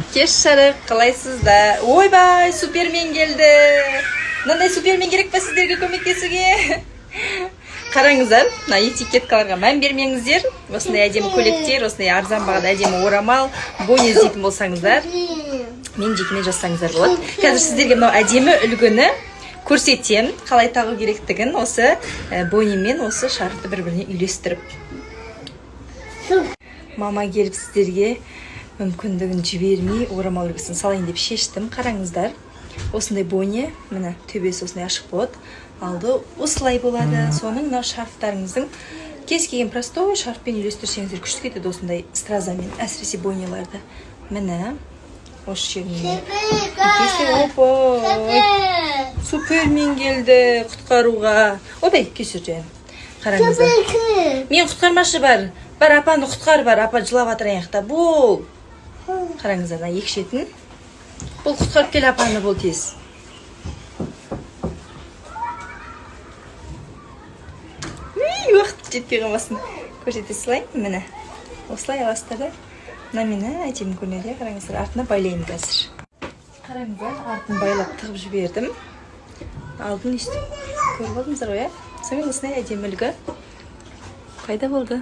Кеш жарық, қалайсыздар? Ойбай, супермен келді. Мынандай супермен керек па сіздерге көмектесуге? Қараңыздар, мына этикеткаларға мән бермеңіздер. Осындай әдемі көйлектер, осындай арзан бағада әдемі орамал, бойы іздейтін болсаңыздар, мен жекеме жазсаңыздар болады. Қазір сіздерге мынау әдемі үлгіні көрсетем, қалай тағу керектігін, осы бойымен осы шарфты бір-біріне үйлестіріп. Мама келіп сіздерге мүмкіндігін жібермей орамал үлгісін салайын деп шештім. Қараңыздар, осындай бойне, міне төбесі осындай ашық болады, алды осылай болады. Соның мына шарфтарыңыздың кез келген простой шарфпен үйлестірсеңіздер күшті кетеді, осындай стразамен, әсіресе бойнеларды. Міне осы жеріне супермен келді құтқаруға. Одай кесір жайын. Қараңыздар, мен құтқармашы бар апаны құтқар бар, апа жылап атыр аяқта. Бол. Қараңыздар, екі шетін. Бұл құтқарып кел апаны, бол тез. Уақыт жетпей қалмасын. Көрсете салайын, міне. Осылай аласыздар да. Мына мені әдемі көрінеді. Қараңыздар, артына байлайын қазір. Қараңыздар, артын байлап тығып жібердім. Алдын естіп көріп алдыңыздар ғой, ә? Сонымен осындай әдемі үлгі пайда болды.